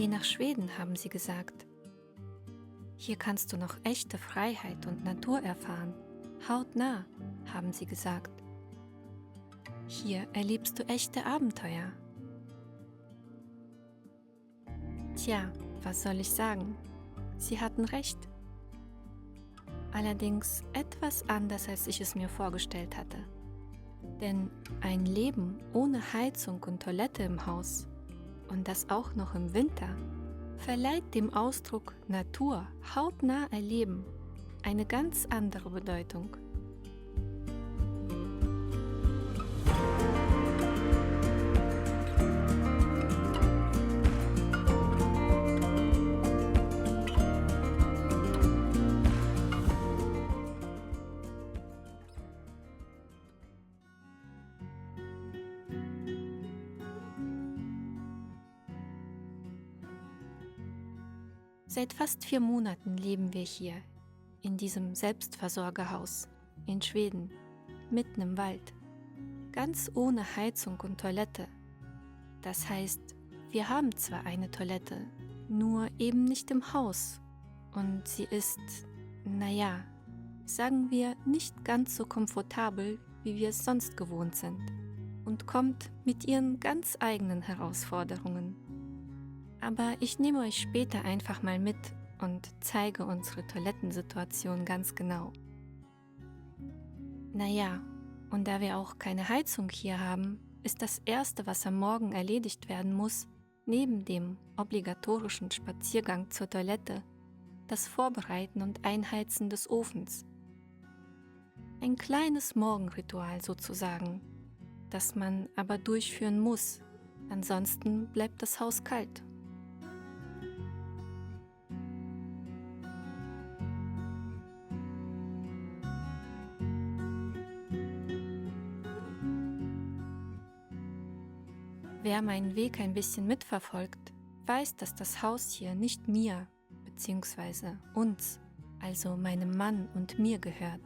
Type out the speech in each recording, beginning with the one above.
Geh nach Schweden, haben sie gesagt. Hier kannst du noch echte Freiheit und Natur erfahren. Hautnah, haben sie gesagt. Hier erlebst du echte Abenteuer. Tja, was soll ich sagen? Sie hatten recht. Allerdings etwas anders, als ich es mir vorgestellt hatte. Denn ein Leben ohne Heizung und Toilette im Haus, und das auch noch im Winter, verleiht dem Ausdruck Natur, hautnah erleben, eine ganz andere Bedeutung. Seit fast 4 Monaten leben wir hier, in diesem Selbstversorgerhaus, in Schweden, mitten im Wald, ganz ohne Heizung und Toilette. Das heißt, wir haben zwar eine Toilette, nur eben nicht im Haus, und sie ist, naja, sagen wir, nicht ganz so komfortabel, wie wir es sonst gewohnt sind, und kommt mit ihren ganz eigenen Herausforderungen. Aber ich nehme euch später einfach mal mit und zeige unsere Toilettensituation ganz genau. Naja, und da wir auch keine Heizung hier haben, ist das Erste, was am Morgen erledigt werden muss, neben dem obligatorischen Spaziergang zur Toilette, das Vorbereiten und Einheizen des Ofens. Ein kleines Morgenritual sozusagen, das man aber durchführen muss, ansonsten bleibt das Haus kalt. Wer meinen Weg ein bisschen mitverfolgt, weiß, dass das Haus hier nicht mir bzw. uns, also meinem Mann und mir gehört.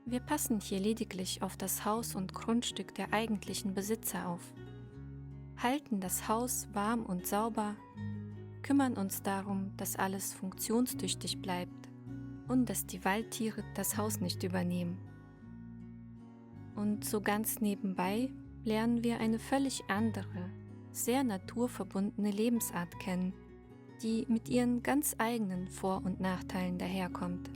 Wir passen hier lediglich auf das Haus und Grundstück der eigentlichen Besitzer auf, halten das Haus warm und sauber, kümmern uns darum, dass alles funktionstüchtig bleibt und dass die Waldtiere das Haus nicht übernehmen. Und so ganz nebenbei lernen wir eine völlig andere, sehr naturverbundene Lebensart kennen, die mit ihren ganz eigenen Vor- und Nachteilen daherkommt.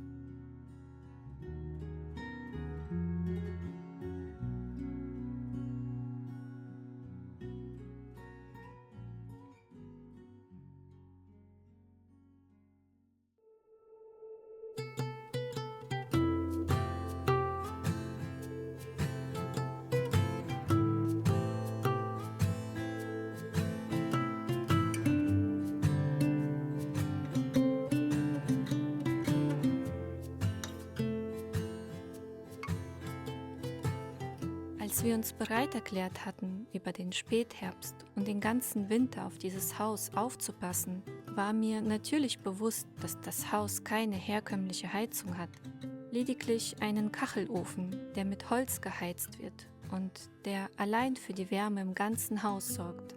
Als wir uns bereit erklärt hatten, über den Spätherbst und den ganzen Winter auf dieses Haus aufzupassen, war mir natürlich bewusst, dass das Haus keine herkömmliche Heizung hat, lediglich einen Kachelofen, der mit Holz geheizt wird und der allein für die Wärme im ganzen Haus sorgt.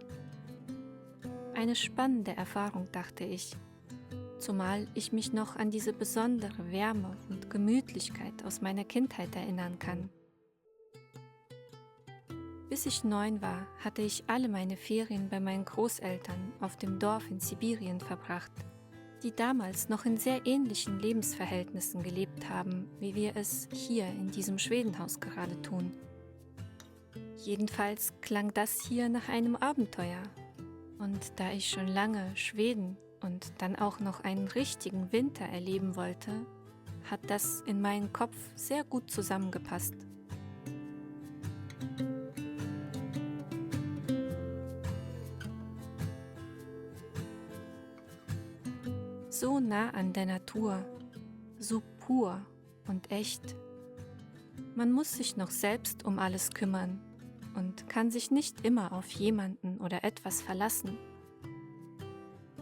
Eine spannende Erfahrung, dachte ich, zumal ich mich noch an diese besondere Wärme und Gemütlichkeit aus meiner Kindheit erinnern kann. Bis ich 9 war, hatte ich alle meine Ferien bei meinen Großeltern auf dem Dorf in Sibirien verbracht, die damals noch in sehr ähnlichen Lebensverhältnissen gelebt haben, wie wir es hier in diesem Schwedenhaus gerade tun. Jedenfalls klang das hier nach einem Abenteuer. Und da ich schon lange Schweden und dann auch noch einen richtigen Winter erleben wollte, hat das in meinen Kopf sehr gut zusammengepasst. So nah an der Natur, so pur und echt. Man muss sich noch selbst um alles kümmern und kann sich nicht immer auf jemanden oder etwas verlassen.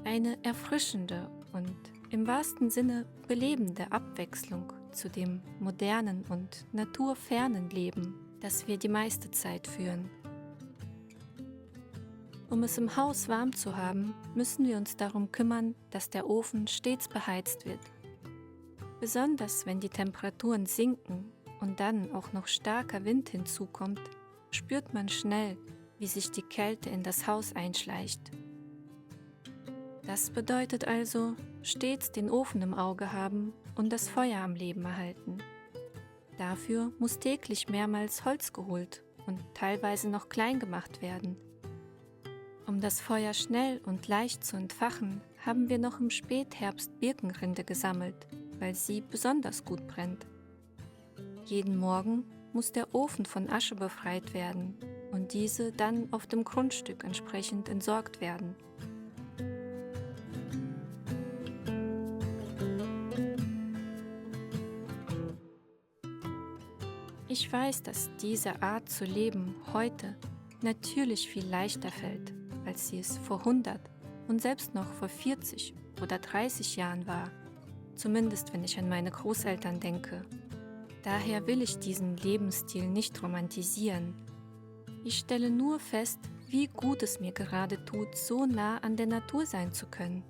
Eine erfrischende und im wahrsten Sinne belebende Abwechslung zu dem modernen und naturfernen Leben, das wir die meiste Zeit führen. Um es im Haus warm zu haben, müssen wir uns darum kümmern, dass der Ofen stets beheizt wird. Besonders wenn die Temperaturen sinken und dann auch noch starker Wind hinzukommt, spürt man schnell, wie sich die Kälte in das Haus einschleicht. Das bedeutet also, stets den Ofen im Auge haben und das Feuer am Leben erhalten. Dafür muss täglich mehrmals Holz geholt und teilweise noch klein gemacht werden. Um das Feuer schnell und leicht zu entfachen, haben wir noch im Spätherbst Birkenrinde gesammelt, weil sie besonders gut brennt. Jeden Morgen muss der Ofen von Asche befreit werden und diese dann auf dem Grundstück entsprechend entsorgt werden. Ich weiß, dass diese Art zu leben heute natürlich viel leichter fällt, als sie es vor 100 und selbst noch vor 40 oder 30 Jahren war, zumindest wenn ich an meine Großeltern denke. Daher will ich diesen Lebensstil nicht romantisieren. Ich stelle nur fest, wie gut es mir gerade tut, so nah an der Natur sein zu können.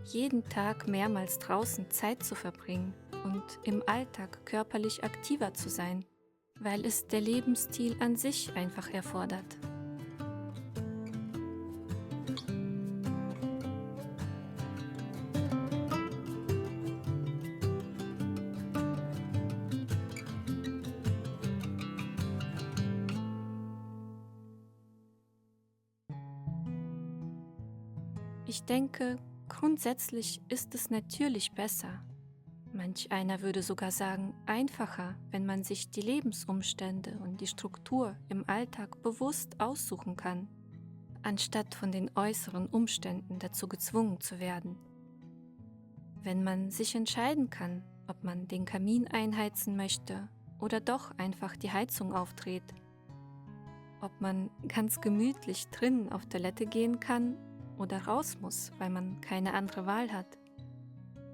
Jeden Tag mehrmals draußen Zeit zu verbringen und im Alltag körperlich aktiver zu sein, weil es der Lebensstil an sich einfach erfordert. Ich denke, grundsätzlich ist es natürlich besser. Manch einer würde sogar sagen, einfacher, wenn man sich die Lebensumstände und die Struktur im Alltag bewusst aussuchen kann, anstatt von den äußeren Umständen dazu gezwungen zu werden. Wenn man sich entscheiden kann, ob man den Kamin einheizen möchte oder doch einfach die Heizung aufdreht, ob man ganz gemütlich drinnen auf Toilette gehen kann oder raus muss, weil man keine andere Wahl hat,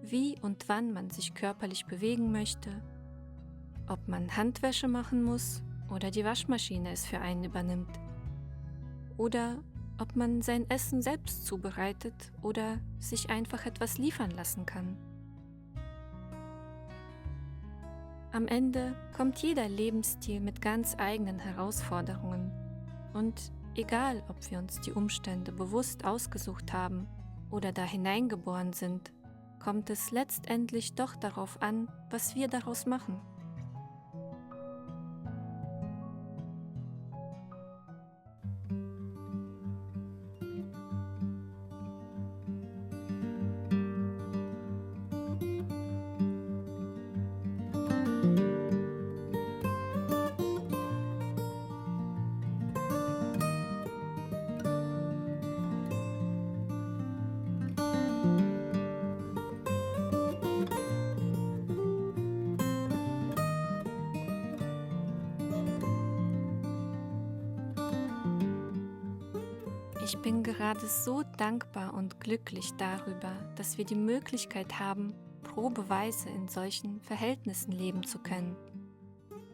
wie und wann man sich körperlich bewegen möchte, ob man Handwäsche machen muss oder die Waschmaschine es für einen übernimmt, oder ob man sein Essen selbst zubereitet oder sich einfach etwas liefern lassen kann. Am Ende kommt jeder Lebensstil mit ganz eigenen Herausforderungen und egal, ob wir uns die Umstände bewusst ausgesucht haben oder da hineingeboren sind, kommt es letztendlich doch darauf an, was wir daraus machen. Ich bin gerade so dankbar und glücklich darüber, dass wir die Möglichkeit haben, probeweise in solchen Verhältnissen leben zu können.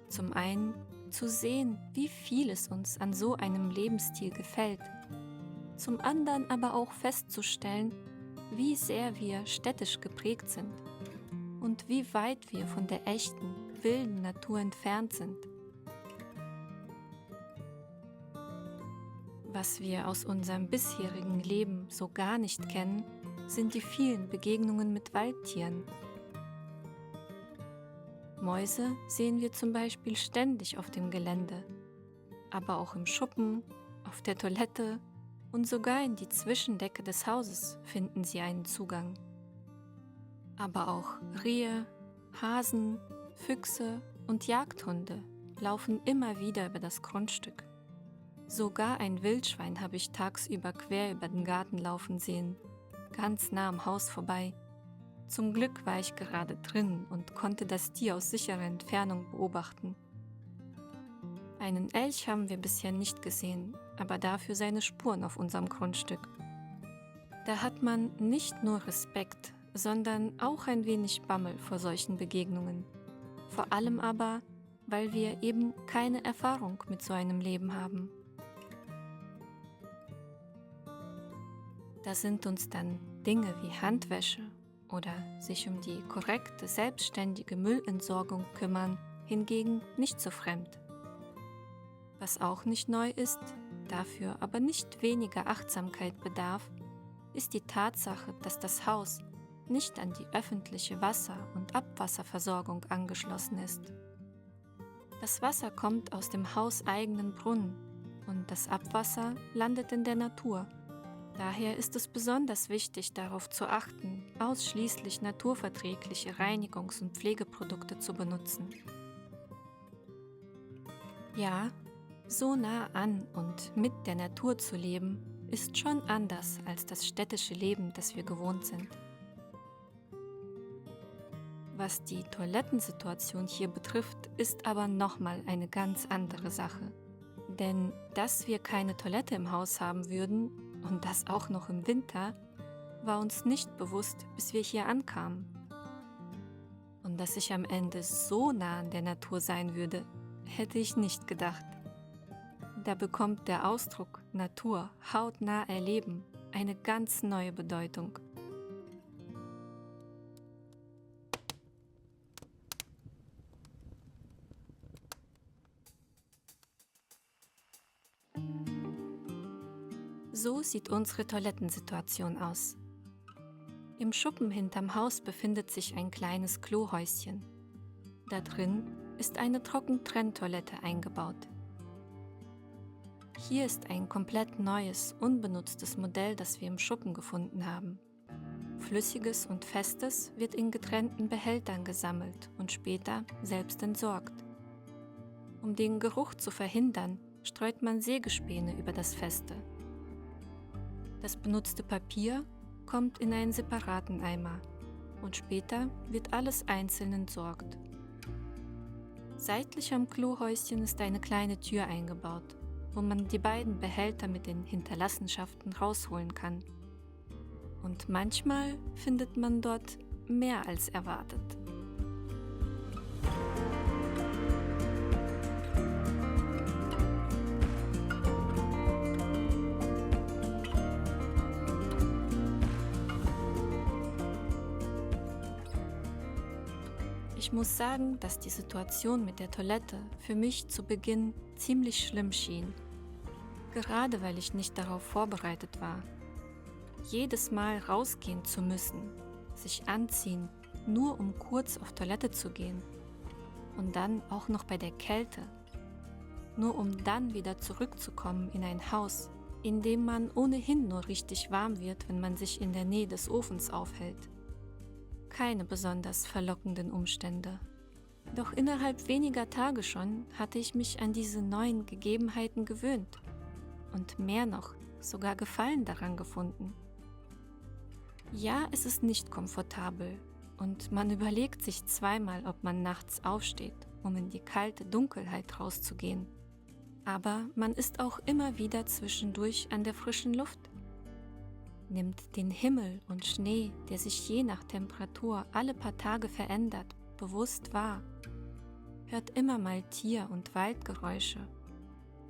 Zum einen zu sehen, wie viel es uns an so einem Lebensstil gefällt, zum anderen aber auch festzustellen, wie sehr wir städtisch geprägt sind und wie weit wir von der echten, wilden Natur entfernt sind. Was wir aus unserem bisherigen Leben so gar nicht kennen, sind die vielen Begegnungen mit Waldtieren. Mäuse sehen wir zum Beispiel ständig auf dem Gelände, aber auch im Schuppen, auf der Toilette und sogar in die Zwischendecke des Hauses finden sie einen Zugang. Aber auch Rehe, Hasen, Füchse und Jagdhunde laufen immer wieder über das Grundstück. Sogar ein Wildschwein habe ich tagsüber quer über den Garten laufen sehen, ganz nah am Haus vorbei. Zum Glück war ich gerade drin und konnte das Tier aus sicherer Entfernung beobachten. Einen Elch haben wir bisher nicht gesehen, aber dafür seine Spuren auf unserem Grundstück. Da hat man nicht nur Respekt, sondern auch ein wenig Bammel vor solchen Begegnungen. Vor allem aber, weil wir eben keine Erfahrung mit so einem Leben haben. Da sind uns dann Dinge wie Handwäsche oder sich um die korrekte, selbstständige Müllentsorgung kümmern hingegen nicht so fremd. Was auch nicht neu ist, dafür aber nicht weniger Achtsamkeit bedarf, ist die Tatsache, dass das Haus nicht an die öffentliche Wasser- und Abwasserversorgung angeschlossen ist. Das Wasser kommt aus dem hauseigenen Brunnen und das Abwasser landet in der Natur. Daher ist es besonders wichtig, darauf zu achten, ausschließlich naturverträgliche Reinigungs- und Pflegeprodukte zu benutzen. Ja, so nah an und mit der Natur zu leben, ist schon anders als das städtische Leben, das wir gewohnt sind. Was die Toilettensituation hier betrifft, ist aber nochmal eine ganz andere Sache. Denn dass wir keine Toilette im Haus haben würden, und das auch noch im Winter, war uns nicht bewusst, bis wir hier ankamen. Und dass ich am Ende so nah an der Natur sein würde, hätte ich nicht gedacht. Da bekommt der Ausdruck Natur, hautnah erleben, eine ganz neue Bedeutung. So sieht unsere Toilettensituation aus. Im Schuppen hinterm Haus befindet sich ein kleines Klohäuschen. Da drin ist eine Trockentrenntoilette eingebaut. Hier ist ein komplett neues, unbenutztes Modell, das wir im Schuppen gefunden haben. Flüssiges und Festes wird in getrennten Behältern gesammelt und später selbst entsorgt. Um den Geruch zu verhindern, streut man Sägespäne über das Feste. Das benutzte Papier kommt in einen separaten Eimer und später wird alles einzeln entsorgt. Seitlich am Klohäuschen ist eine kleine Tür eingebaut, wo man die beiden Behälter mit den Hinterlassenschaften rausholen kann. Und manchmal findet man dort mehr als erwartet. Ich muss sagen, dass die Situation mit der Toilette für mich zu Beginn ziemlich schlimm schien. Gerade weil ich nicht darauf vorbereitet war. Jedes Mal rausgehen zu müssen, sich anziehen, nur um kurz auf Toilette zu gehen. Und dann auch noch bei der Kälte. Nur um dann wieder zurückzukommen in ein Haus, in dem man ohnehin nur richtig warm wird, wenn man sich in der Nähe des Ofens aufhält. Keine besonders verlockenden Umstände. Doch innerhalb weniger Tage schon hatte ich mich an diese neuen Gegebenheiten gewöhnt und mehr noch, sogar Gefallen daran gefunden. Ja, es ist nicht komfortabel und man überlegt sich zweimal, ob man nachts aufsteht, um in die kalte Dunkelheit rauszugehen. Aber man ist auch immer wieder zwischendurch an der frischen Luft. Nimmt den Himmel und Schnee, der sich je nach Temperatur alle paar Tage verändert, bewusst wahr, hört immer mal Tier- und Waldgeräusche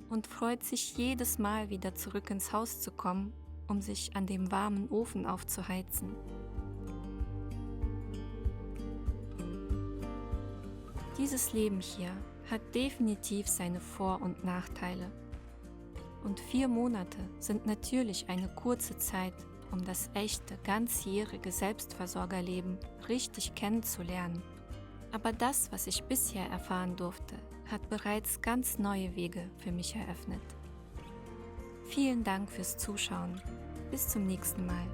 und freut sich jedes Mal wieder zurück ins Haus zu kommen, um sich an dem warmen Ofen aufzuheizen. Dieses Leben hier hat definitiv seine Vor- und Nachteile. Und 4 Monate sind natürlich eine kurze Zeit, um das echte, ganzjährige Selbstversorgerleben richtig kennenzulernen. Aber das, was ich bisher erfahren durfte, hat bereits ganz neue Wege für mich eröffnet. Vielen Dank fürs Zuschauen. Bis zum nächsten Mal.